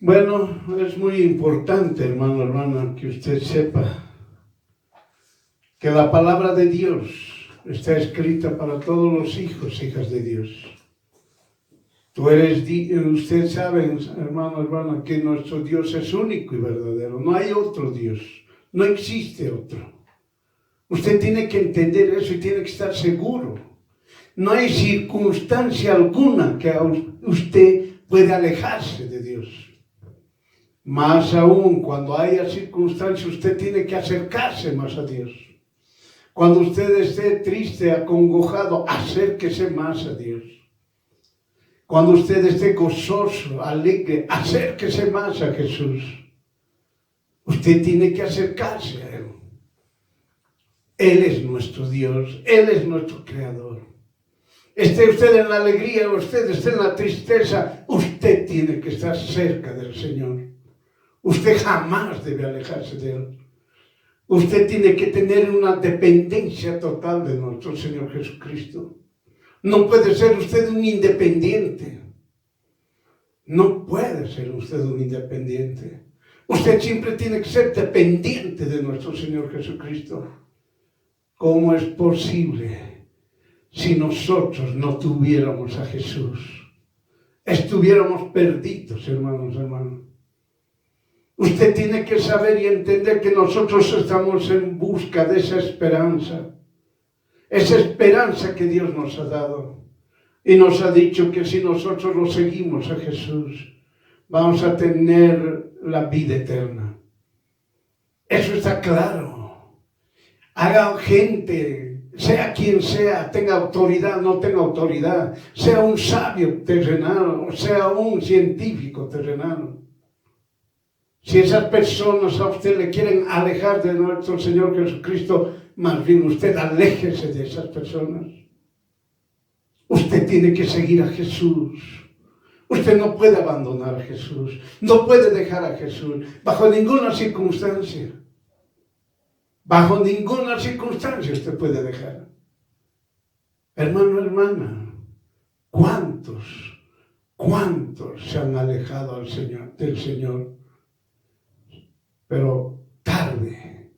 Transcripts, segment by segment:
Bueno, es muy importante, hermano, hermana, que usted sepa que la palabra de Dios está escrita para todos los hijos, hijas de Dios. Usted sabe, hermano, hermana, que nuestro Dios es único y verdadero. No hay otro Dios, no existe otro. Usted tiene que entender eso y tiene que estar seguro. No hay circunstancia alguna que usted pueda alejarse de Dios. Más aún, cuando haya circunstancias, usted tiene que acercarse más a Dios. Cuando usted esté triste, acongojado, acérquese más a Dios. Cuando usted esté gozoso, alegre, acérquese más a Jesús. Usted tiene que acercarse a Él. Él es nuestro Dios, Él es nuestro Creador. Esté usted en la alegría o usted esté en la tristeza, usted tiene que estar cerca del Señor. Usted jamás debe alejarse de Él. Usted tiene que tener una dependencia total de nuestro Señor Jesucristo. No puede ser usted un independiente. No puede ser usted un independiente. Usted siempre tiene que ser dependiente de nuestro Señor Jesucristo. ¿Cómo es posible si nosotros no tuviéramos a Jesús? Estuviéramos perdidos, hermanos, hermanos. Usted tiene que saber y entender que nosotros estamos en busca de esa esperanza que Dios nos ha dado. Y nos ha dicho que si nosotros lo seguimos a Jesús, vamos a tener la vida eterna. Eso está claro. Haga gente, sea quien sea, tenga autoridad o no tenga autoridad, sea un sabio terrenal o sea un científico terrenal. Si esas personas a usted le quieren alejar de nuestro Señor Jesucristo, más bien usted aléjese de esas personas. Usted tiene que seguir a Jesús. Usted no puede abandonar a Jesús. No puede dejar a Jesús bajo ninguna circunstancia. Bajo ninguna circunstancia usted puede dejar. Hermano, hermana, ¿cuántos se han alejado del Señor? Pero tarde,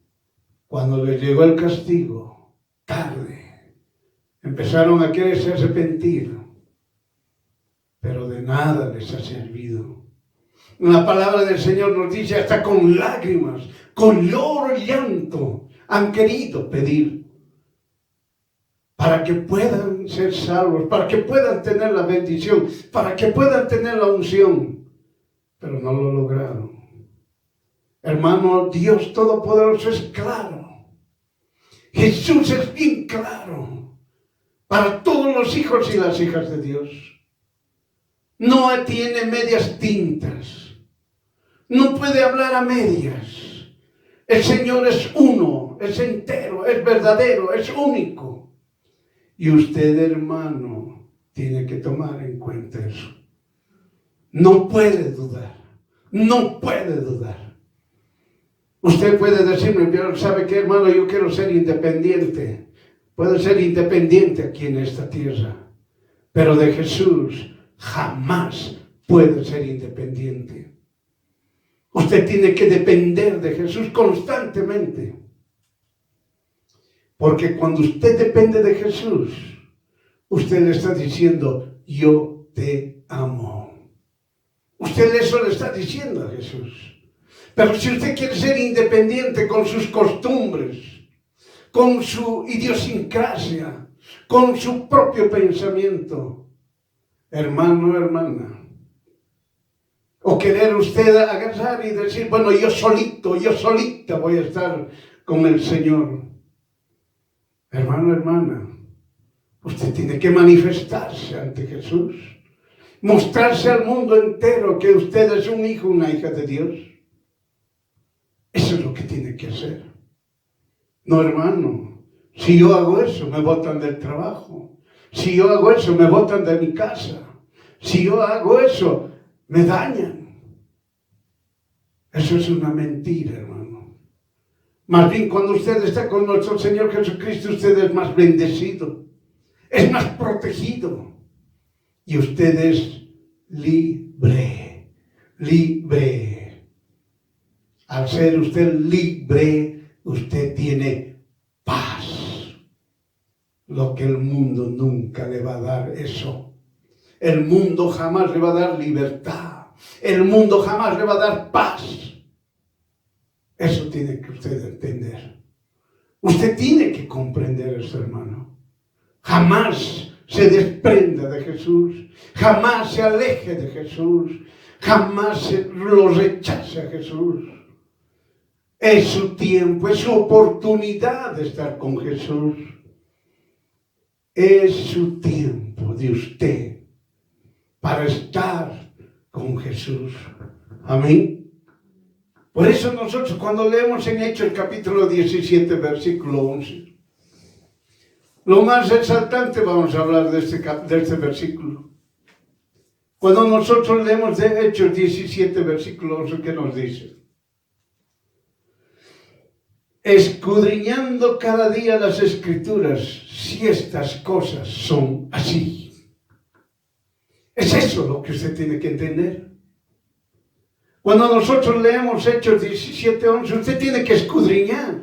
cuando les llegó el castigo, tarde, empezaron a quererse arrepentir, pero de nada les ha servido. La palabra del Señor nos dice, hasta con lágrimas, con lloro y llanto, han querido pedir para que puedan ser salvos, para que puedan tener la bendición, para que puedan tener la unción, pero no lo lograron. Hermano, Dios Todopoderoso es claro. Jesús es bien claro para todos los hijos y las hijas de Dios. No tiene medias tintas. No puede hablar a medias. El Señor es uno, es entero, es verdadero, es único. Y usted, hermano, tiene que tomar en cuenta eso. No puede dudar. No puede dudar. Usted puede decirme, pero ¿sabe qué, hermano? Yo quiero ser independiente. Puedo ser independiente aquí en esta tierra. Pero de Jesús jamás puede ser independiente. Usted tiene que depender de Jesús constantemente. Porque cuando usted depende de Jesús, usted le está diciendo, yo te amo. Usted eso le está diciendo a Jesús. Pero si usted quiere ser independiente con sus costumbres, con su idiosincrasia, con su propio pensamiento, hermano, hermana, o querer usted agarrar y decir, bueno, yo solita voy a estar con el Señor. Hermano, hermana, usted tiene que manifestarse ante Jesús, mostrarse al mundo entero que usted es un hijo, una hija de Dios. Eso es lo que tiene que hacer. No, hermano, si yo hago eso, me botan del trabajo. Si yo hago eso, me botan de mi casa. Si yo hago eso, me dañan. Eso es una mentira, hermano. Más bien, cuando usted está con nuestro Señor Jesucristo, usted es más bendecido, es más protegido. Y usted es libre. libre. Al ser usted libre, usted tiene paz. Lo que el mundo nunca le va a dar, eso. El mundo jamás le va a dar libertad. El mundo jamás le va a dar paz. Eso tiene que usted entender. Usted tiene que comprender eso, hermano. Jamás se desprenda de Jesús. Jamás se aleje de Jesús. Jamás lo rechace a Jesús. Es su tiempo, es su oportunidad de estar con Jesús. Es su tiempo de usted para estar con Jesús. Amén. Por eso nosotros cuando leemos en Hechos el capítulo 17, versículo 11, lo más exaltante vamos a hablar de este versículo. Cuando nosotros leemos de Hechos 17, versículo 11, ¿qué nos dice? Escudriñando cada día las Escrituras, si estas cosas son así. Es eso lo que usted tiene que entender. Cuando nosotros leemos Hechos 17, 11, usted tiene que escudriñar.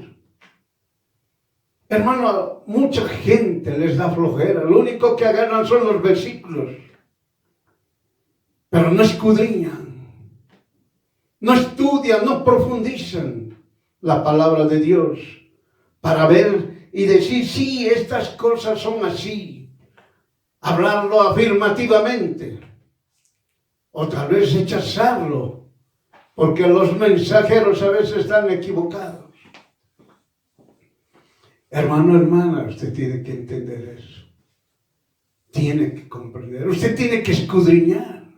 Hermano, mucha gente les da flojera. Lo único que agarran son los versículos. Pero no escudriñan. No estudian, no profundizan la palabra de Dios para ver y decir, sí, estas cosas son así. Hablarlo afirmativamente. O tal vez rechazarlo. Porque los mensajeros a veces están equivocados. Hermano, hermana, usted tiene que entender eso. Tiene que comprender. Usted tiene que escudriñar.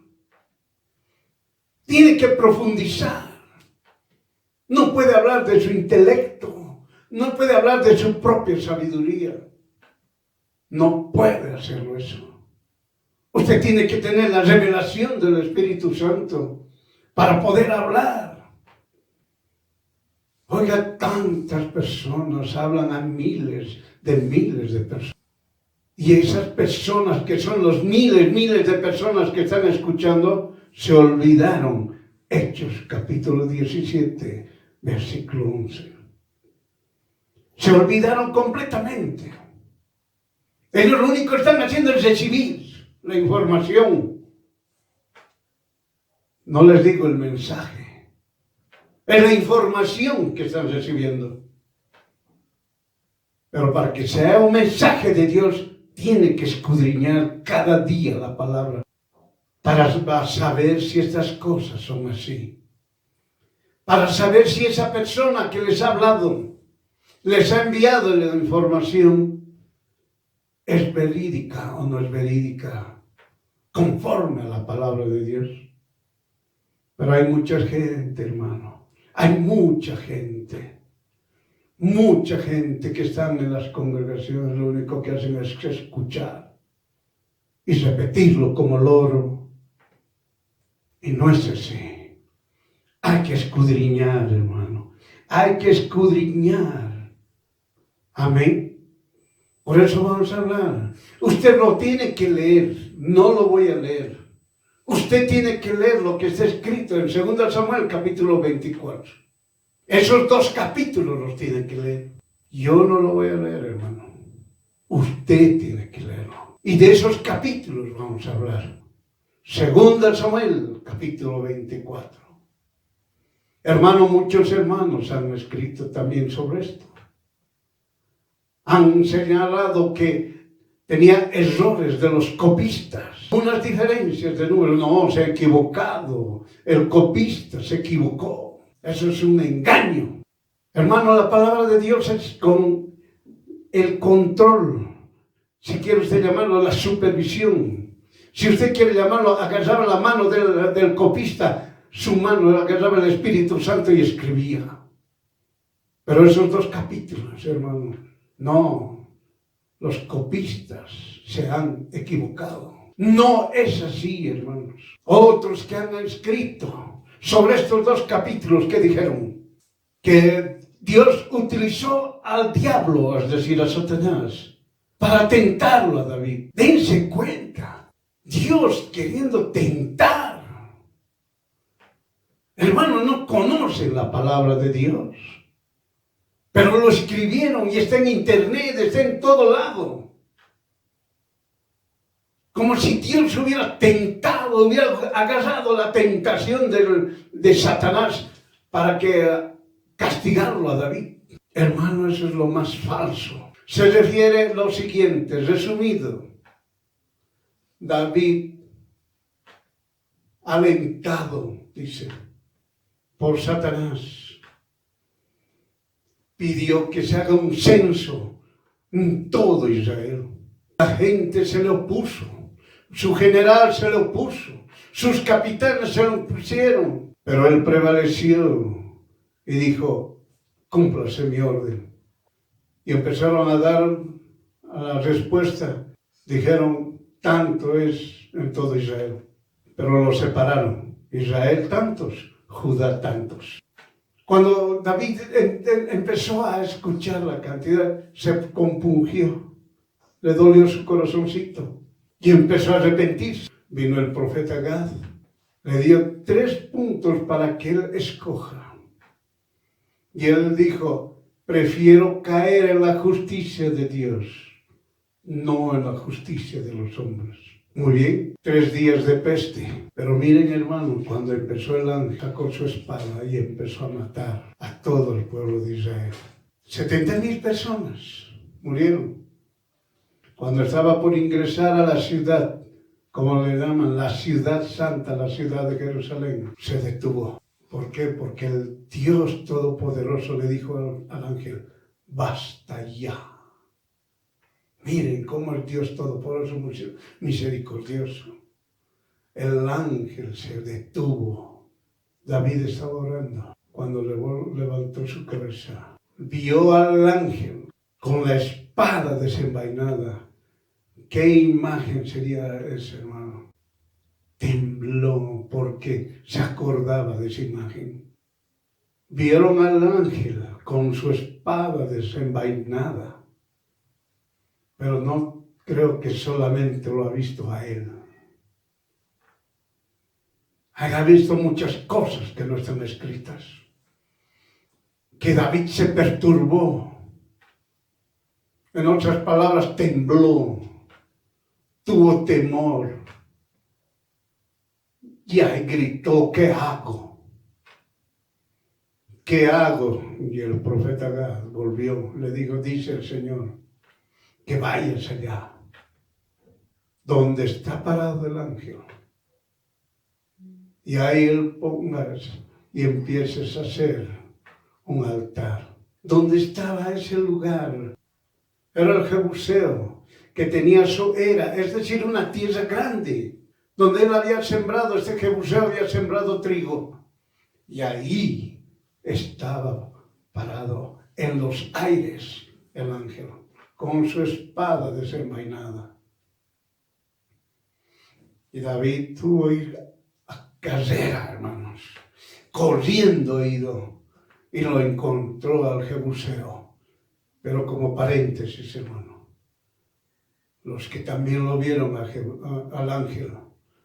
Tiene que profundizar. No puede hablar de su intelecto. No puede hablar de su propia sabiduría. No puede hacerlo eso. Usted tiene que tener la revelación del Espíritu Santo para poder hablar. Oiga, tantas personas hablan a miles de personas. Y esas personas que son los miles de personas que están escuchando, se olvidaron. Hechos capítulo 17, versículo 11. Se olvidaron completamente. Ellos lo único que están haciendo es recibir la información. No les digo el mensaje. Es la información que están recibiendo. Pero para que sea un mensaje de Dios, tiene que escudriñar cada día la palabra. Para saber si estas cosas son así. Para saber si esa persona que les ha hablado, les ha enviado la información, es verídica o no es verídica, conforme a la palabra de Dios. Pero hay mucha gente, hermano. Hay mucha gente que están en las congregaciones, lo único que hacen es escuchar y repetirlo como loro. Y no es así. Hay que escudriñar, hermano. Hay que escudriñar. Amén. Por eso vamos a hablar. Usted lo tiene que leer. No lo voy a leer. Usted tiene que leer lo que está escrito en 2 Samuel capítulo 24. Esos 2 capítulos los tiene que leer. Yo no lo voy a leer, hermano. Usted tiene que leerlo. Y de esos capítulos vamos a hablar. 2 Samuel capítulo 24. Hermano, muchos hermanos han escrito también sobre esto. Han señalado que tenía errores de los copistas, unas diferencias de números. No, se ha equivocado. El copista se equivocó. Eso es un engaño. Hermano, la palabra de Dios es con el control. Si quiere usted llamarlo la supervisión. Si usted quiere llamarlo, agarraba la mano del copista, su mano agarraba el Espíritu Santo y escribía. Pero esos 2 capítulos, hermano, no. Los copistas se han equivocado. No es así, hermanos. Otros que han escrito sobre estos 2 capítulos que dijeron que Dios utilizó al diablo, es decir, a Satanás, para tentarlo a David. Dense cuenta, Dios queriendo tentar hermanos no conocen la palabra de Dios. Pero lo escribieron y está en internet, está en todo lado. Como si Dios hubiera tentado, hubiera agarrado la tentación de Satanás para que castigarlo a David. Hermano, eso es lo más falso. Se refiere a lo siguiente, resumido. David, alentado, dice, por Satanás, pidió que se haga un censo en todo Israel. La gente se le opuso, su general se le opuso, sus capitanes se lo opusieron, pero él prevaleció y dijo, cúmplase mi orden. Y empezaron a dar a la respuesta, dijeron, tanto es en todo Israel, pero lo separaron, Israel tantos, Judá tantos. Cuando David empezó a escuchar la cantidad, se compungió, le dolió su corazoncito y empezó a arrepentirse. Vino el profeta Gad, le dio 3 puntos para que él escoja. Y él dijo, prefiero caer en la justicia de Dios, no en la justicia de los hombres. Muy bien, 3 días de peste. Pero miren, hermanos, cuando empezó el ángel, sacó su espada y empezó a matar a todo el pueblo de Israel. 70,000 personas murieron. Cuando estaba por ingresar a la ciudad, como le llaman, la ciudad santa, la ciudad de Jerusalén, se detuvo. ¿Por qué? Porque el Dios Todopoderoso le dijo al ángel, basta ya. Miren cómo el Dios Todopoderoso, misericordioso. El ángel se detuvo. David estaba orando. Cuando levantó su cabeza, vio al ángel con la espada desenvainada. ¿Qué imagen sería esa, hermano? Tembló porque se acordaba de esa imagen. Vieron al ángel con su espada desenvainada. Pero no creo que solamente lo ha visto a él. Ha visto muchas cosas que no están escritas. Que David se perturbó. En otras palabras, tembló. Tuvo temor. Y ahí gritó, ¿qué hago? ¿Qué hago? Y el profeta Gad volvió, le dijo, dice el Señor, que vayas allá, donde está parado el ángel. Y ahí él pongas y empieces a hacer un altar. Donde estaba ese lugar, era el Jebuseo, que tenía su era, es decir, una tierra grande, donde él había sembrado, este Jebuseo había sembrado trigo. Y ahí estaba parado en los aires el ángel, con su espada desenvainada. Y David tuvo que ir a carrera, hermanos, corriendo ido, y lo encontró al Jebuseo. Pero como paréntesis, hermano, los que también lo vieron al ángel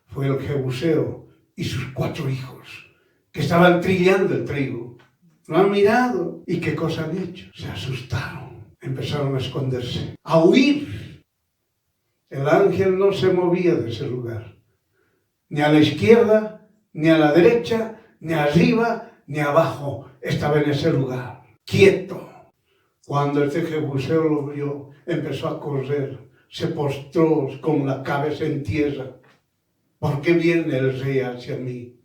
fue el Jebuseo y sus 4 hijos, que estaban trillando el trigo. Lo han mirado, ¿y qué cosa han hecho? Se asustaron, empezaron a esconderse, a huir. El ángel no se movía de ese lugar, ni a la izquierda, ni a la derecha, ni arriba, ni abajo. Estaba en ese lugar, quieto. Cuando este Jebuseo lo vio, empezó a correr, se postró con la cabeza en tierra. ¿Por qué viene el rey hacia mí?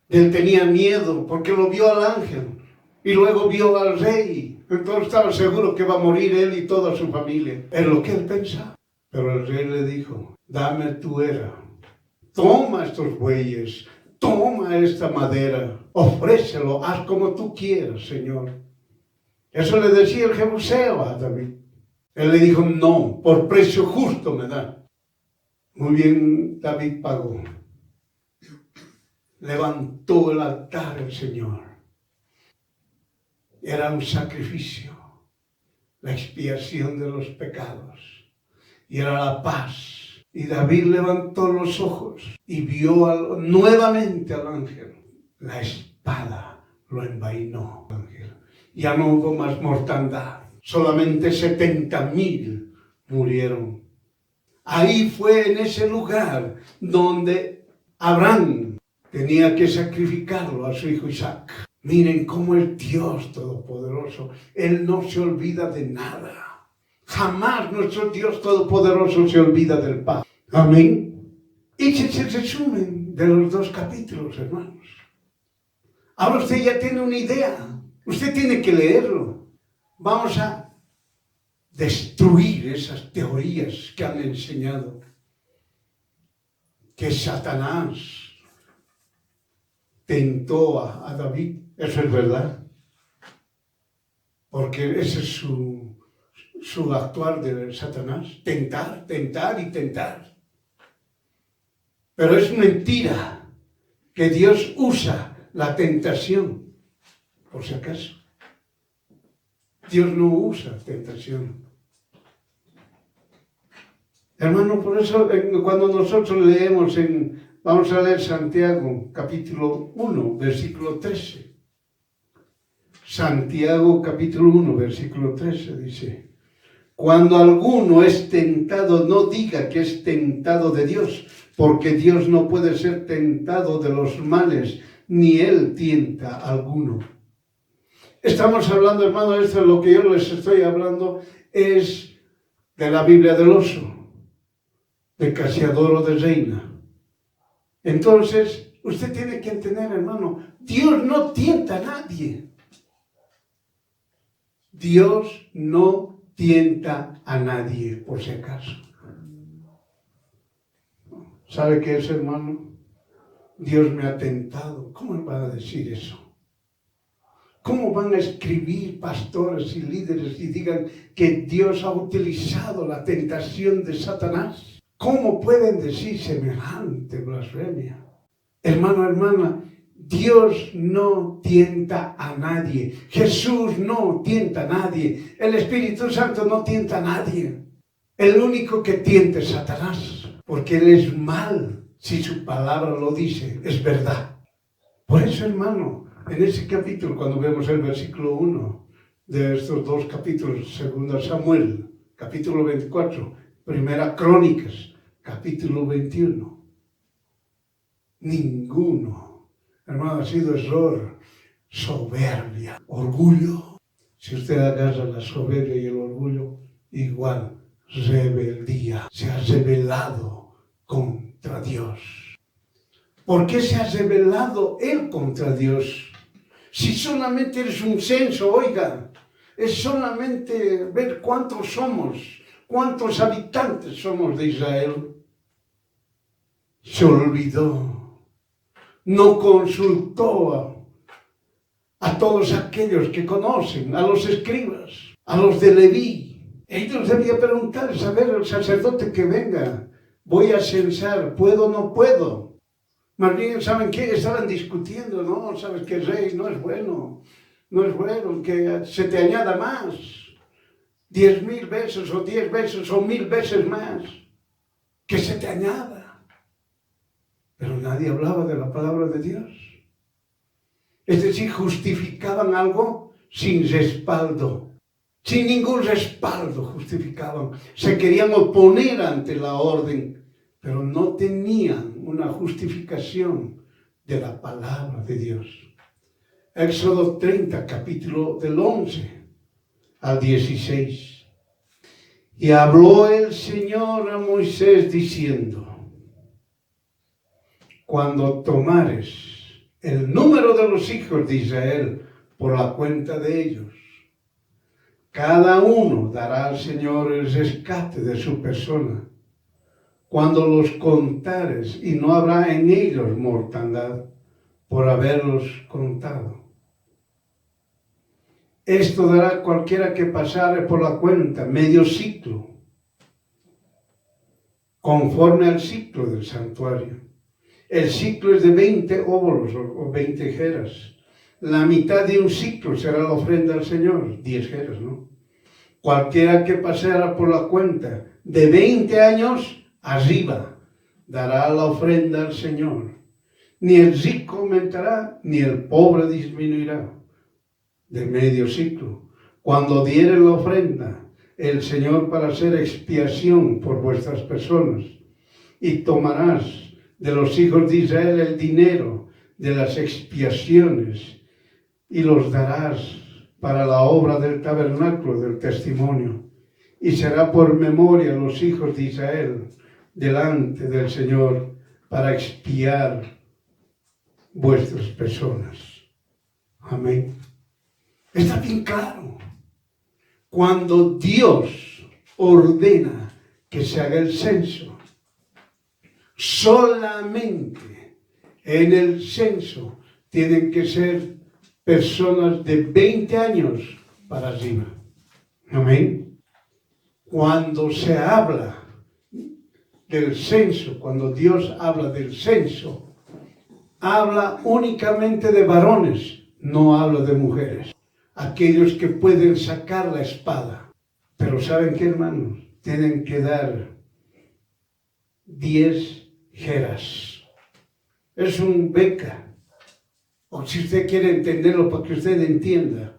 Él tenía miedo porque lo vio al ángel y luego vio al rey. Entonces estaba seguro que va a morir él y toda su familia. Es lo que él pensaba. Pero el rey le dijo, dame tu era, toma estos bueyes, toma esta madera, ofrécelo, haz como tú quieras, Señor. Eso le decía el Jebuseo a David. Él le dijo, no, por precio justo me da. Muy bien, David pagó. Levantó el altar el Señor. Era un sacrificio, la expiación de los pecados. Y era la paz. Y David levantó los ojos y vio nuevamente al ángel. la espada lo envainó. Ya no hubo más mortandad. Solamente 70,000 murieron. Ahí fue en ese lugar donde Abraham tenía que sacrificarlo a su hijo Isaac. Miren cómo es Dios Todopoderoso. Él no se olvida de nada. Jamás nuestro Dios Todopoderoso se olvida del Padre. Amén. Ese es el resumen de los 2 capítulos, hermanos. Ahora usted ya tiene una idea. Usted tiene que leerlo. Vamos a destruir esas teorías que han enseñado. Que Satanás tentó a David. Eso es verdad. Porque ese es su actuar de Satanás. Tentar, tentar y tentar. Pero es mentira que Dios usa la tentación, por si acaso. Dios no usa tentación. Hermano, por eso cuando nosotros leemos vamos a leer Santiago, capítulo 1, versículo 13. Santiago, capítulo 1, versículo 13, dice: cuando alguno es tentado, no diga que es tentado de Dios, porque Dios no puede ser tentado de los males, ni Él tienta a alguno. Estamos hablando, hermano, esto es lo que yo les estoy hablando, es de la Biblia del oso, de Casiodoro o de Reina. Entonces, usted tiene que entender, hermano, Dios no tienta a nadie. Dios no tienta a nadie, por si acaso. ¿Sabe qué es, hermano? Dios me ha tentado. ¿Cómo van a decir eso? ¿Cómo van a escribir pastores y líderes y digan que Dios ha utilizado la tentación de Satanás? ¿Cómo pueden decir semejante blasfemia? Hermano, hermana, Dios no tienta a nadie. Jesús no tienta a nadie. El Espíritu Santo no tienta a nadie. El único que tienta es Satanás, porque él es mal. Si su palabra lo dice, es verdad. Por eso, hermano, en ese capítulo, cuando vemos el versículo 1 de estos 2 capítulos, 2 Samuel, capítulo 24, Primera Crónicas, capítulo 21, ninguno, hermano, ha sido error, soberbia, orgullo. Si usted agarra la soberbia y el orgullo, igual, rebeldía, se ha rebelado contra Dios. ¿Por qué se ha rebelado él contra Dios? Si solamente es un censo, oiga, es solamente ver cuántos somos, cuántos habitantes somos de Israel. Se olvidó, no consultó a todos aquellos que conocen, a los escribas, a los de Leví. Ellos debían preguntar, saber el sacerdote que venga, voy a censar, ¿puedo o no puedo? Más bien, ¿saben qué? Estaban discutiendo, ¿no? ¿Sabes qué, rey? No es bueno, no es bueno que se te añada más. 10,000 veces o 10 veces o 1,000 veces más. Que se te añada. Pero nadie hablaba de la palabra de Dios. Es decir, justificaban algo sin respaldo. Sin ningún respaldo justificaban. Se querían oponer ante la orden, pero no tenían una justificación de la palabra de Dios. Éxodo 30, capítulo del 11 al 16. Y habló el Señor a Moisés diciendo: cuando tomares el número de los hijos de Israel por la cuenta de ellos, cada uno dará al Señor el rescate de su persona, cuando los contares, y no habrá en ellos mortandad por haberlos contado. Esto dará cualquiera que pasare por la cuenta medio ciclo, conforme al ciclo del santuario. El ciclo es de 20 óbolos o 20 jeras. La mitad de un ciclo será la ofrenda al Señor, 10 jeras, ¿no? Cualquiera que pasara por la cuenta de 20 años arriba, dará la ofrenda al Señor. Ni el rico aumentará, ni el pobre disminuirá. De medio ciclo, cuando diere la ofrenda, el Señor para hacer expiación por vuestras personas, y tomarás de los hijos de Israel el dinero de las expiaciones, y los darás para la obra del tabernáculo del testimonio, y será por memoria a los hijos de Israel delante del Señor para expiar vuestras personas. Amén. Está bien claro. Cuando Dios ordena que se haga el censo, solamente en el censo tienen que ser personas de 20 años para arriba. Amén. Cuando se habla del censo, cuando Dios habla del censo, habla únicamente de varones, no habla de mujeres. Aquellos que pueden sacar la espada. Pero ¿saben qué, hermanos? Tienen que dar 10 jeras. Es un beca. O si usted quiere entenderlo para que usted entienda,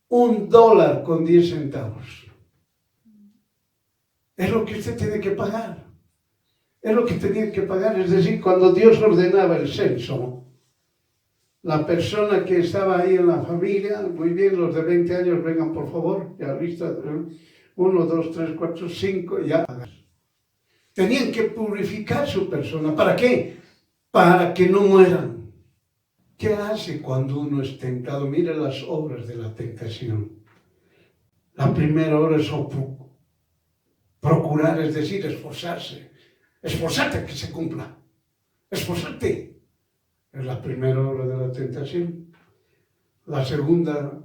$1 con 10 centavos. Es lo que usted tiene que pagar. Es lo que tenía que pagar. Es decir, cuando Dios ordenaba el censo, la persona que estaba ahí en la familia, muy bien, los de 20 años, vengan por favor, ya lista, 1, 2, 3, 4, 5, ya. Tenían que purificar su persona. ¿Para qué? Para que no mueran. ¿Qué hace cuando uno es tentado? Mira las obras de la tentación. La primera obra es procurar, es decir, esforzarse. Esforzarte a que se cumpla. Esforzarte. Es la primera obra de la tentación. La segunda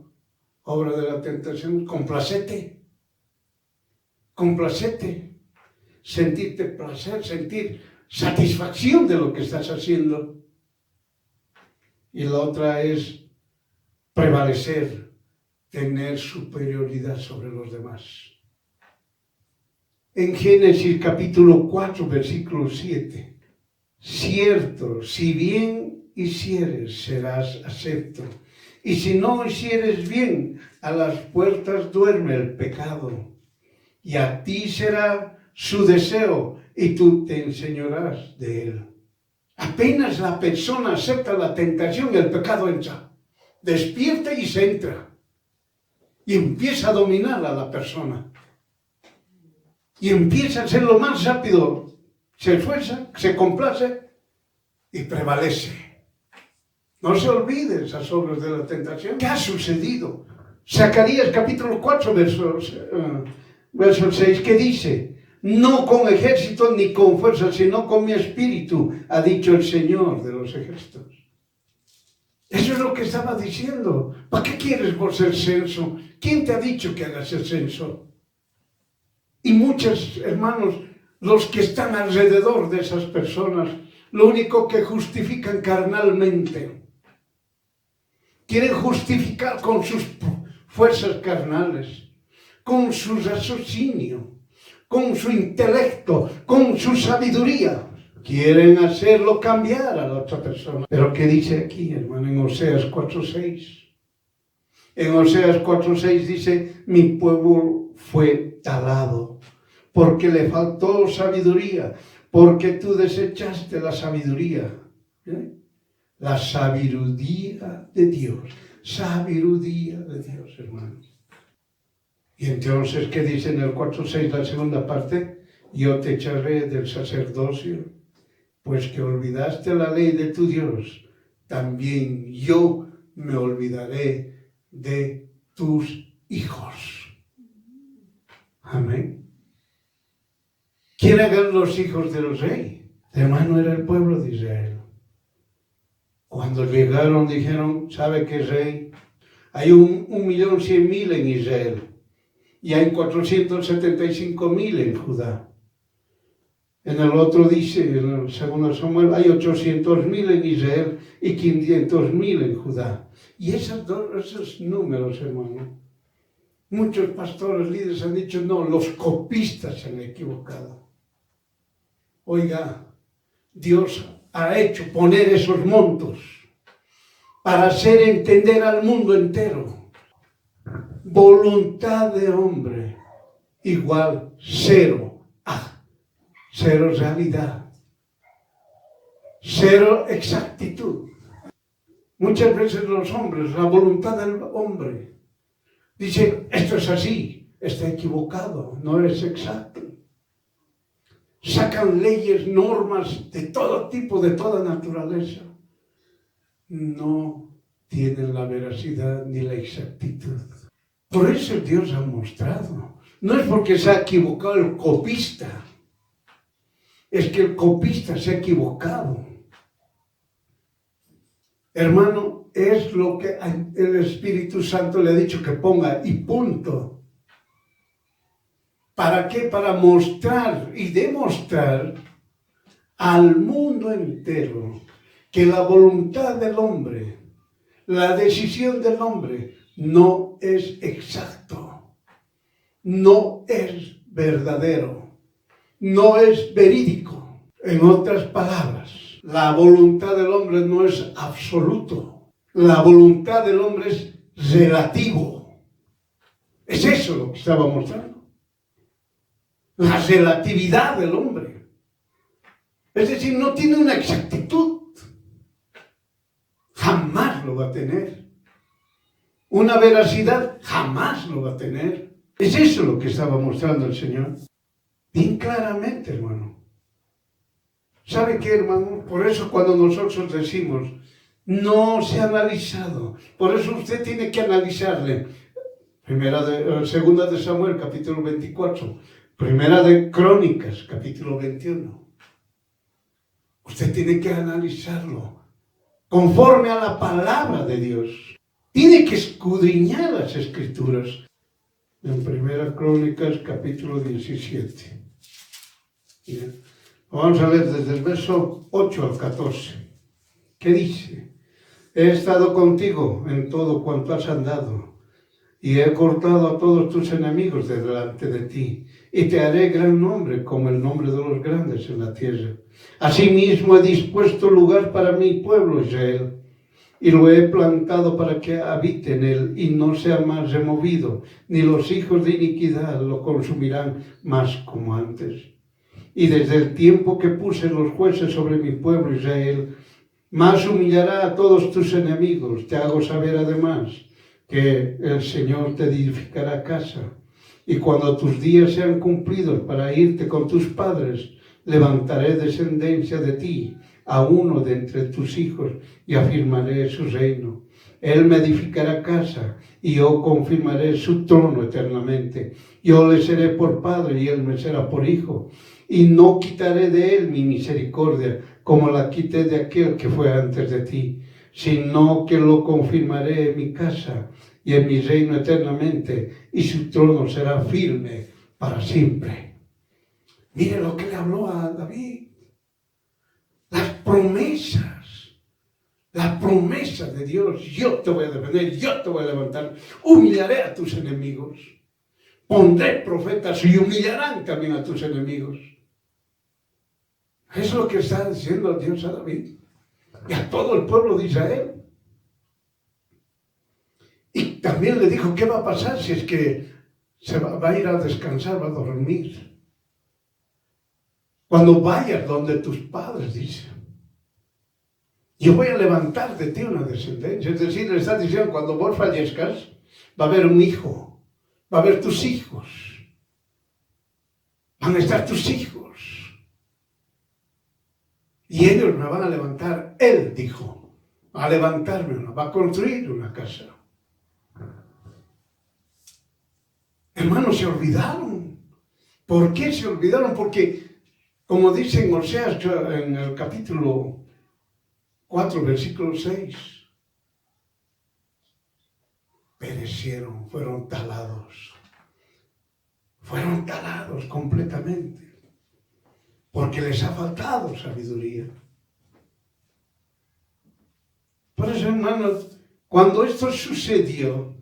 obra de la tentación, complacete. Complacete. Sentirte placer, sentir satisfacción de lo que estás haciendo. Y la otra es prevalecer, tener superioridad sobre los demás. En Génesis capítulo 4, versículo 7. Cierto, si bien hicieres, serás acepto. Y si no hicieres bien, a las puertas duerme el pecado. Y a ti será su deseo, y tú te enseñarás de él. Apenas la persona acepta la tentación, el pecado entra. Despierta y se entra. Y empieza a dominar a la persona. Y empieza a hacerlo más rápido. Se esfuerza, se complace y prevalece. No se olvide esas obras de la tentación. ¿Qué ha sucedido? Zacarías capítulo 4, verso 6, ¿qué dice? No con ejército ni con fuerza, sino con mi espíritu, ha dicho el Señor de los ejércitos. Eso es lo que estaba diciendo. ¿Para qué quieres vos el censo? ¿Quién te ha dicho que hagas el censo? Y muchos hermanos, los que están alrededor de esas personas, lo único que justifican carnalmente. Quieren justificar con sus fuerzas carnales, con su raciocinio, con su intelecto, con su sabiduría. Quieren hacerlo cambiar a la otra persona. Pero ¿qué dice aquí, hermano? En Oseas 4:6. En Oseas 4:6 dice, mi pueblo fue talado, porque le faltó sabiduría, porque tú desechaste la sabiduría. La sabiduría de Dios. Sabiduría de Dios, hermanos. Y entonces, ¿qué dice en el 4:6, la segunda parte? Yo te echaré del sacerdocio, pues que olvidaste la ley de tu Dios, también yo me olvidaré de tus hijos. Amén. ¿Quién eran los hijos del rey? Hermano, era el pueblo de Israel. Cuando llegaron dijeron, ¿sabe qué, rey? Hay 1.100.000 en Israel y hay 475.000 en Judá. En el otro dice, en el segundo Samuel, hay 800.000 en Israel y 500.000 en Judá. Y esos números, hermano, muchos pastores, líderes han dicho, no, los copistas se han equivocado. Oiga, Dios ha hecho poner esos montos para hacer entender al mundo entero. Voluntad de hombre igual cero. Cero realidad. Cero exactitud. Muchas veces los hombres, la voluntad del hombre, dicen, esto es así, está equivocado, no es exacto. Sacan leyes, normas de todo tipo, de toda naturaleza. No tienen la veracidad ni la exactitud. Por eso Dios ha mostrado. No es porque se ha equivocado el copista, es que el copista se ha equivocado. Hermano, es lo que el Espíritu Santo le ha dicho que ponga y punto. ¿Para qué? Para mostrar y demostrar al mundo entero que la voluntad del hombre, la decisión del hombre no es exacto, no es verdadero, no es verídico. En otras palabras, la voluntad del hombre no es absoluto, la voluntad del hombre es relativo. Es eso lo que estaba mostrando. La relatividad del hombre. Es decir, no tiene una exactitud. Jamás lo va a tener. Una veracidad jamás lo va a tener. Es eso lo que estaba mostrando el Señor. Bien claramente, hermano. ¿Sabe qué, hermano? Por eso cuando nosotros decimos, no se ha analizado. Por eso usted tiene que analizarle. Segunda de Samuel, capítulo 24. Primera de Crónicas, capítulo 21. Usted tiene que analizarlo conforme a la palabra de Dios. Tiene que escudriñar las Escrituras. En Primera Crónicas, capítulo 17. Bien. Vamos a ver desde el verso 8 al 14. ¿Qué dice? He estado contigo en todo cuanto has andado, y he cortado a todos tus enemigos de delante de ti, y te haré gran nombre como el nombre de los grandes en la tierra. Asimismo he dispuesto lugar para mi pueblo Israel, y lo he plantado para que habite en él y no sea más removido, ni los hijos de iniquidad lo consumirán más como antes. Y desde el tiempo que puse los jueces sobre mi pueblo Israel, más humillará a todos tus enemigos. Te hago saber además que el Señor te edificará casa. Y cuando tus días sean cumplidos para irte con tus padres, levantaré descendencia de ti, a uno de entre tus hijos, y afirmaré su reino. Él me edificará casa, y yo confirmaré su trono eternamente. Yo le seré por padre, y él me será por hijo. Y no quitaré de él mi misericordia, como la quité de aquel que fue antes de ti, sino que lo confirmaré en mi casa y en mi reino eternamente, y su trono será firme para siempre. Mire lo que le habló a David. Las promesas, la promesa de Dios. Yo te voy a defender, yo te voy a levantar, humillaré a tus enemigos, pondré profetas y humillarán también a tus enemigos. Es lo que está diciendo Dios a David y a todo el pueblo de Israel. Y también le dijo, ¿qué va a pasar si es que se va a ir a descansar, va a dormir? Cuando vayas donde tus padres, dice, yo voy a levantar de ti una descendencia. Es decir, le está diciendo, cuando vos fallezcas, va a haber un hijo, va a haber tus hijos, van a estar tus hijos. Y ellos me van a levantar. Él dijo, va a levantarme una, va a construir una casa. Hermanos, se olvidaron. ¿Por qué se olvidaron? Porque, como dice en Oseas, en el capítulo 4, versículo 6, perecieron, fueron talados completamente. Porque les ha faltado sabiduría. Por eso, hermanos, cuando esto sucedió,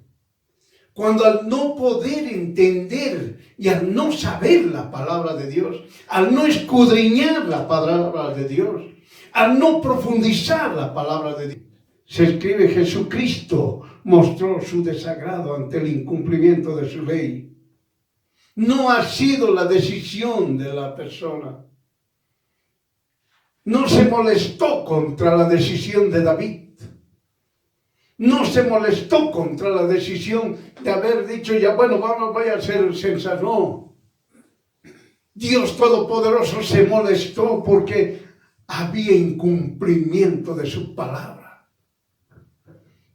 cuando al no poder entender y al no saber la palabra de Dios, al no escudriñar la palabra de Dios, al no profundizar la palabra de Dios. Se escribe: Jesucristo mostró su desagrado ante el incumplimiento de su ley. No ha sido la decisión de la persona. No se molestó contra la decisión de David. No se molestó contra la decisión de haber dicho: ya bueno, voy a ser sensato. No. Dios Todopoderoso se molestó porque había incumplimiento de su palabra.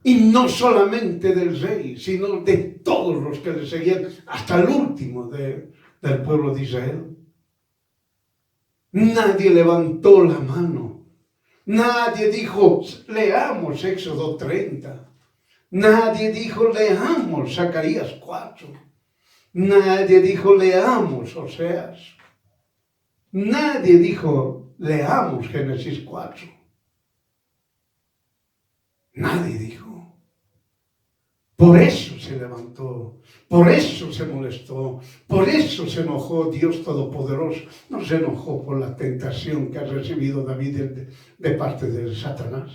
Y no solamente del rey, sino de todos los que le seguían, hasta el último del pueblo de Israel. Nadie levantó la mano. Nadie dijo: leamos Éxodo 30. Nadie dijo: leamos Zacarías 4. Nadie dijo: leamos Oseas. Nadie dijo: leamos Génesis 4. Nadie dijo. Por eso se levantó, por eso se molestó, por eso se enojó Dios Todopoderoso. No se enojó por la tentación que ha recibido David de parte de Satanás.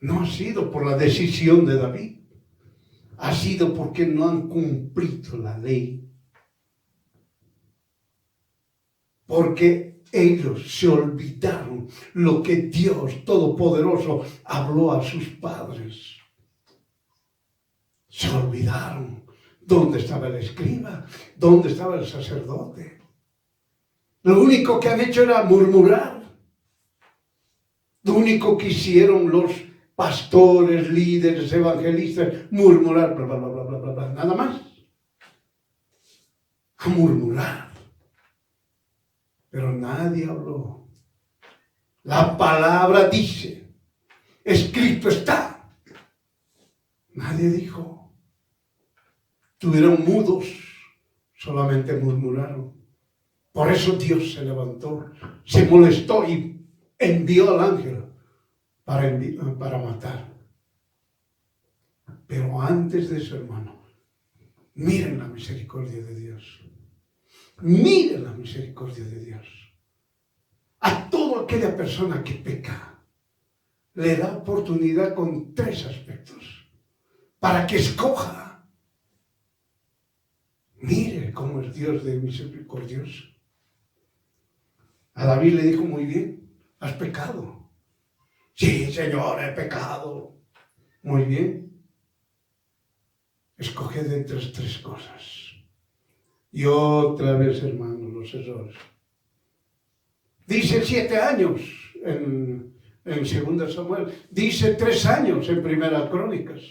No ha sido por la decisión de David, ha sido porque no han cumplido la ley. Porque ellos se olvidaron lo que Dios Todopoderoso habló a sus padres. Se olvidaron dónde estaba el escriba, dónde estaba el sacerdote. Lo único que han hecho era murmurar. Lo único que hicieron los pastores, líderes, evangelistas, murmurar, bla, bla, bla, bla, bla, bla, bla, nada más. A murmurar. Pero nadie habló. La palabra dice, escrito está. Nadie dijo. Estuvieron mudos, solamente murmuraron. Por eso Dios se levantó, se molestó y envió al ángel para matar. Pero antes de eso, hermano, miren la misericordia de Dios. Miren la misericordia de Dios. A toda aquella persona que peca, le da oportunidad con 3 aspectos para que escoja. Mire cómo es Dios de misericordioso. A David le dijo: muy bien, has pecado. Sí, Señor, he pecado. Muy bien. Escoge de entre 3 cosas. Y otra vez, hermanos, los errores. Dice 7 años en 2 Samuel. Dice 3 años en 1 Crónicas.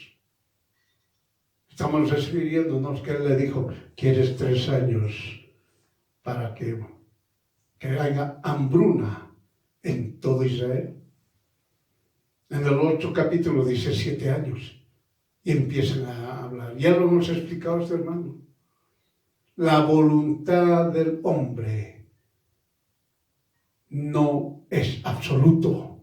Estamos refiriéndonos que él le dijo: ¿quieres 3 años para que haya hambruna en todo Israel? En el 8 capítulo dice 7 años. Y empiezan a hablar. Ya lo hemos explicado esto, hermano. La voluntad del hombre no es absoluto.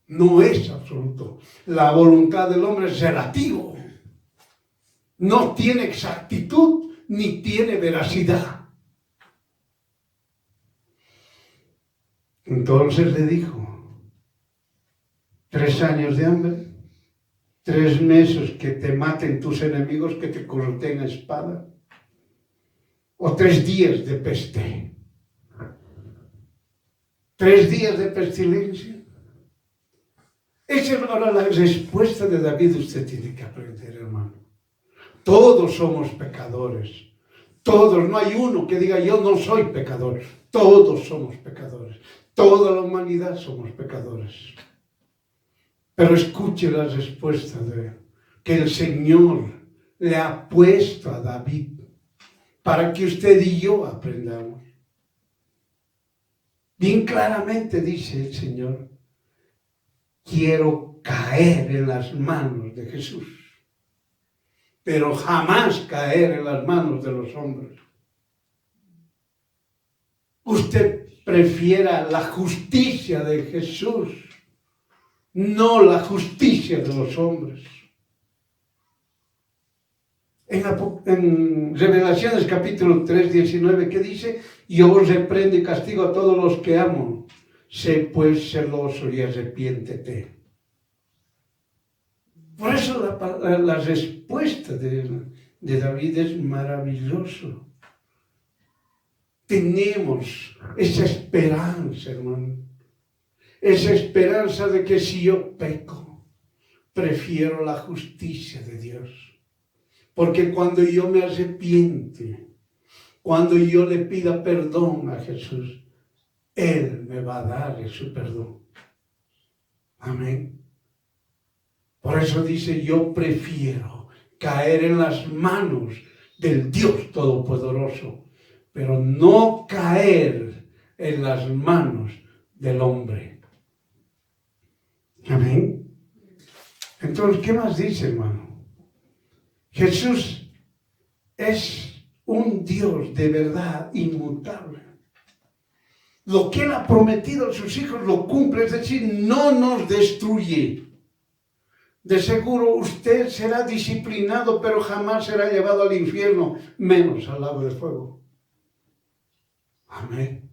No es absoluto. La voluntad del hombre es relativo. No tiene exactitud ni tiene veracidad. Entonces le dijo: 3 años de hambre, 3 meses que te maten tus enemigos, que te corten a espada, o 3 días de peste, 3 días de pestilencia. Esa es ahora la respuesta de David. Usted tiene que aprender, hermano. Todos somos pecadores. Todos, no hay uno que diga: yo no soy pecador. Todos somos pecadores. Toda la humanidad somos pecadores. Pero escuche la respuesta que el Señor le ha puesto a David para que usted y yo aprendamos. Bien claramente dice el Señor: quiero caer en las manos de Jesús, pero jamás caer en las manos de los hombres. Usted prefiera la justicia de Jesús, no la justicia de los hombres. en Revelaciones capítulo 3, 19, que dice: yo os reprendo y castigo a todos los que amo. Sé pues celoso y arrepiéntete. Por eso la respuesta de David es maravilloso. Tenemos esa esperanza, hermano. Esa esperanza de que si yo peco, prefiero la justicia de Dios. Porque cuando yo me arrepiente, cuando yo le pida perdón a Jesús, Él me va a dar su perdón. Amén. Por eso dice: yo prefiero caer en las manos del Dios Todopoderoso, pero no caer en las manos del hombre. Amén. Entonces, ¿qué más dice, hermano? Jesús es un Dios de verdad inmutable. Lo que Él ha prometido a sus hijos lo cumple, es decir, no nos destruye. De seguro usted será disciplinado, pero jamás será llevado al infierno, menos al lago de fuego. Amén.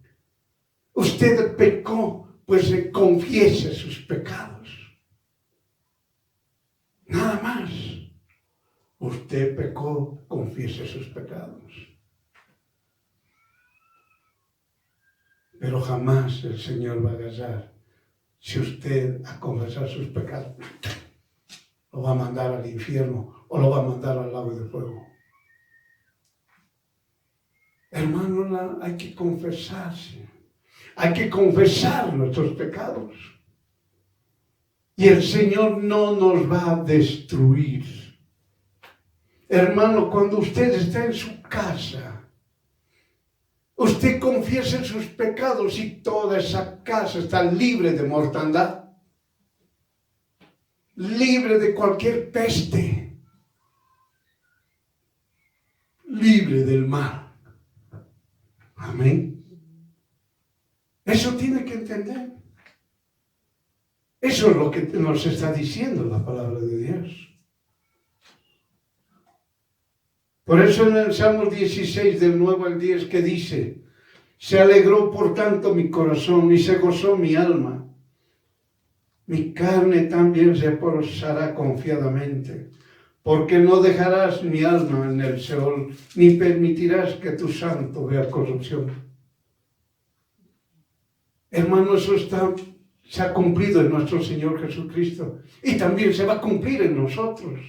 Usted pecó, pues confiese sus pecados. Nada más. Usted pecó, confiese sus pecados. Pero jamás el Señor va a agarrar. Si usted a confesar sus pecados, lo va a mandar al infierno o lo va a mandar al lago de fuego. Hermano, hay que confesarse. Hay que confesar nuestros pecados. Y el Señor no nos va a destruir. Hermano, cuando usted está en su casa, usted confiesa sus pecados y toda esa casa está libre de mortandad, libre de cualquier peste, libre del mal. Amén. Eso tiene que entender. Eso es lo que nos está diciendo la palabra de Dios. Por eso en el Salmo 16, del 9 al 10, que dice: se alegró por tanto mi corazón y se gozó mi alma. Mi carne también se posará confiadamente, porque no dejarás mi alma en el Seol, ni permitirás que tu santo vea corrupción. Hermano, eso se ha cumplido en nuestro Señor Jesucristo y también se va a cumplir en nosotros.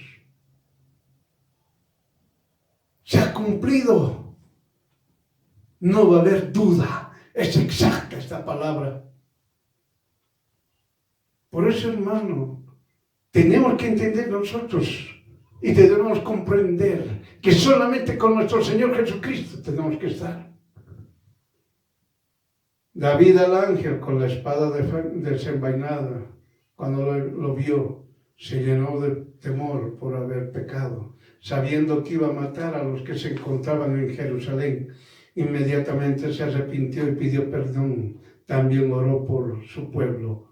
Se ha cumplido. No va a haber duda. Es exacta esta palabra. Por eso, hermano, tenemos que entender nosotros y debemos comprender que solamente con nuestro Señor Jesucristo tenemos que estar. David al ángel con la espada desenvainada, cuando lo vio, se llenó de temor por haber pecado, sabiendo que iba a matar a los que se encontraban en Jerusalén. Inmediatamente se arrepintió y pidió perdón. También oró por su pueblo.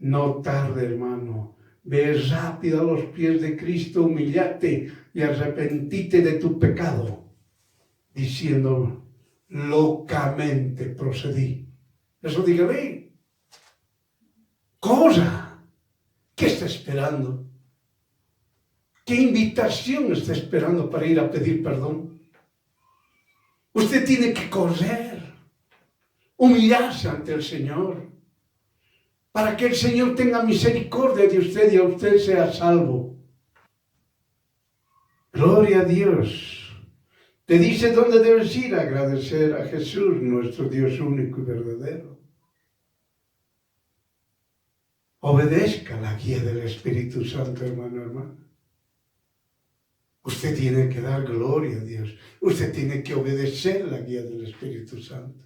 No tarde, hermano. Ve rápido a los pies de Cristo, humillate y arrepentite de tu pecado, diciendo: locamente procedí. Eso dígale. Corra. ¿Qué está esperando? ¿Qué invitación está esperando para ir a pedir perdón? Usted tiene que correr, humillarse ante el Señor, para que el Señor tenga misericordia de usted y a usted sea salvo. Gloria a Dios. Te dice dónde debes ir a agradecer a Jesús, nuestro Dios único y verdadero. Obedezca la guía del Espíritu Santo, hermano. Usted tiene que dar gloria a Dios. Usted tiene que obedecer la guía del Espíritu Santo.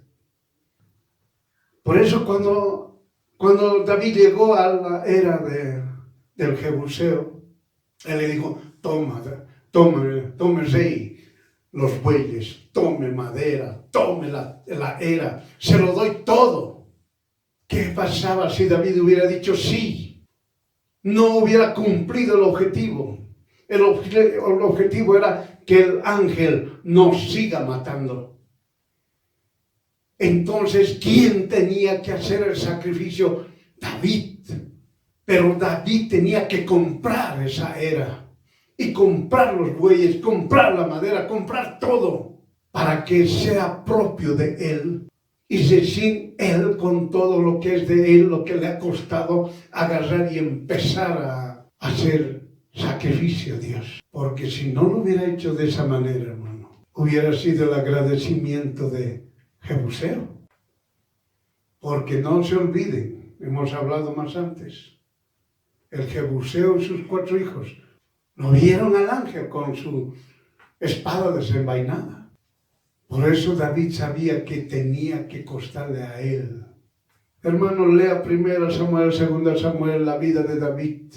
Por eso cuando David llegó a la era del Jebuseo, él le dijo: tome rey los bueyes, tome madera, tome la era, se lo doy todo. ¿Qué pasaba si David hubiera dicho sí? No hubiera cumplido el objetivo. El objetivo era que el ángel nos siga matando. Entonces, ¿quién tenía que hacer el sacrificio? David. Pero David tenía que comprar esa era. Y comprar los bueyes, comprar la madera, comprar todo. Para que sea propio de él. Y sin él, con todo lo que es de él, lo que le ha costado agarrar y empezar a hacer sacrificio a Dios. Porque si no lo hubiera hecho de esa manera, hermano, hubiera sido el agradecimiento de Jebuseo. Porque no se olviden, hemos hablado más antes, el Jebuseo y sus 4 hijos no vieron al ángel con su espada desenvainada. Por eso David sabía que tenía que costarle a él. Hermano, lea 1 Samuel, 2 Samuel, la vida de David.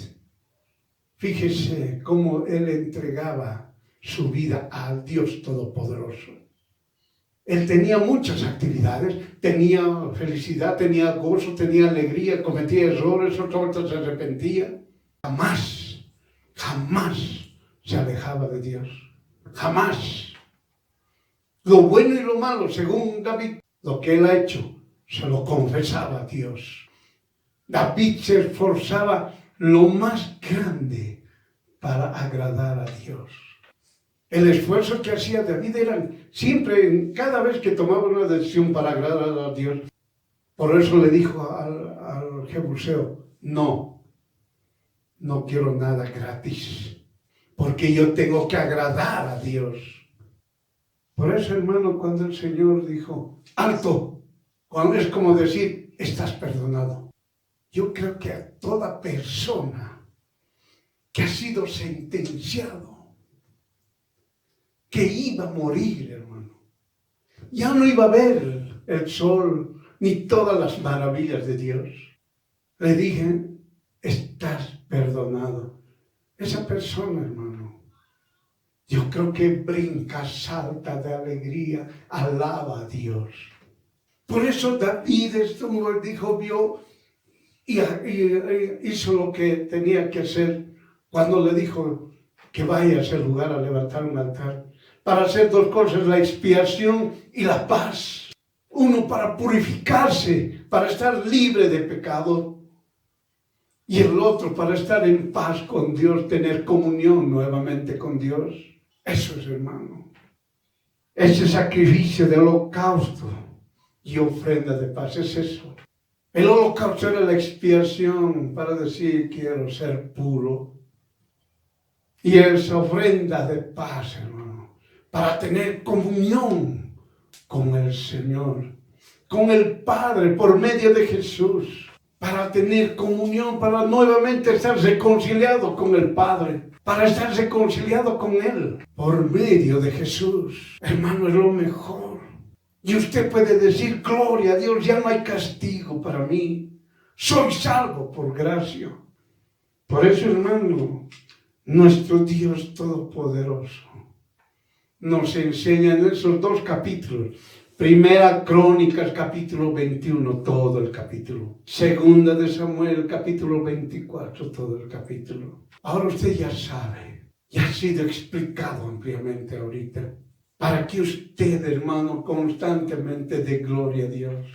Fíjese cómo él entregaba su vida al Dios Todopoderoso. Él tenía muchas actividades, tenía felicidad, tenía gozo, tenía alegría, cometía errores, otras veces se arrepentía. Jamás se alejaba de Dios. Jamás. Lo bueno y lo malo, según David, lo que él ha hecho, se lo confesaba a Dios. David se esforzaba lo más grande para agradar a Dios. El esfuerzo que hacía David era siempre, cada vez que tomaba una decisión para agradar a Dios. Por eso le dijo al Jebuseo, no quiero nada gratis, porque yo tengo que agradar a Dios. Por eso, hermano, cuando el Señor dijo, alto, cuando es como decir, estás perdonado. Yo creo que a toda persona que ha sido sentenciado, que iba a morir, hermano, ya no iba a ver el sol ni todas las maravillas de Dios. Le dije, estás perdonado. Esa persona, hermano, yo creo que brinca, salta de alegría, alaba a Dios. Por eso David dijo, vio y hizo lo que tenía que hacer cuando le dijo que vaya a ese lugar a levantar un altar. Para hacer 2 cosas, la expiación y la paz. Uno para purificarse, para estar libre de pecado. Y el otro para estar en paz con Dios, tener comunión nuevamente con Dios. Eso es, hermano. Ese sacrificio de holocausto y ofrenda de paz es eso. El holocausto era la expiación para decir quiero ser puro. Y esa ofrenda de paz, hermano, para tener comunión con el Señor, con el Padre por medio de Jesús. Para tener comunión, para nuevamente estar reconciliado con el Padre, para estar reconciliado con Él, por medio de Jesús. Hermano, es lo mejor. Y usted puede decir, gloria a Dios, ya no hay castigo para mí. Soy salvo por gracia. Por eso, hermano, nuestro Dios Todopoderoso nos enseña en esos 2 capítulos. Primera Crónicas, capítulo 21, todo el capítulo. Segunda de Samuel, capítulo 24, todo el capítulo. Ahora usted ya sabe, ya ha sido explicado ampliamente ahorita, para que usted, hermano, constantemente dé gloria a Dios.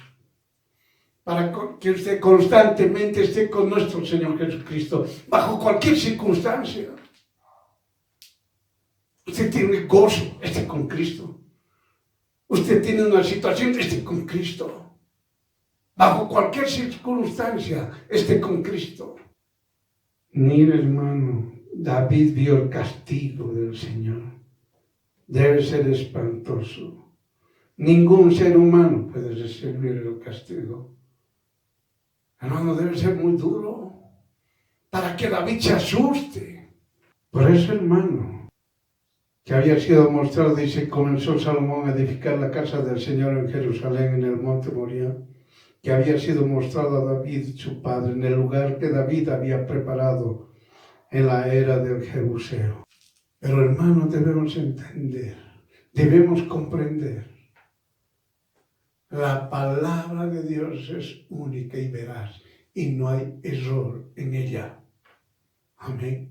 Para que usted constantemente esté con nuestro Señor Jesucristo, bajo cualquier circunstancia. Usted tiene gozo, esté con Cristo. Usted tiene una situación, esté con Cristo. Bajo cualquier circunstancia, esté con Cristo. Mire, hermano, David vio el castigo del Señor. Debe ser espantoso. Ningún ser humano puede recibir el castigo. Hermano, debe ser muy duro para que David se asuste. Por eso, hermano, que había sido mostrado, dice, comenzó Salomón a edificar la casa del Señor en Jerusalén, en el monte Moriah, que había sido mostrado a David, su padre, en el lugar que David había preparado en la era del Jebuseo. Pero, hermano, debemos entender, debemos comprender, la palabra de Dios es única y veraz, y no hay error en ella. Amén.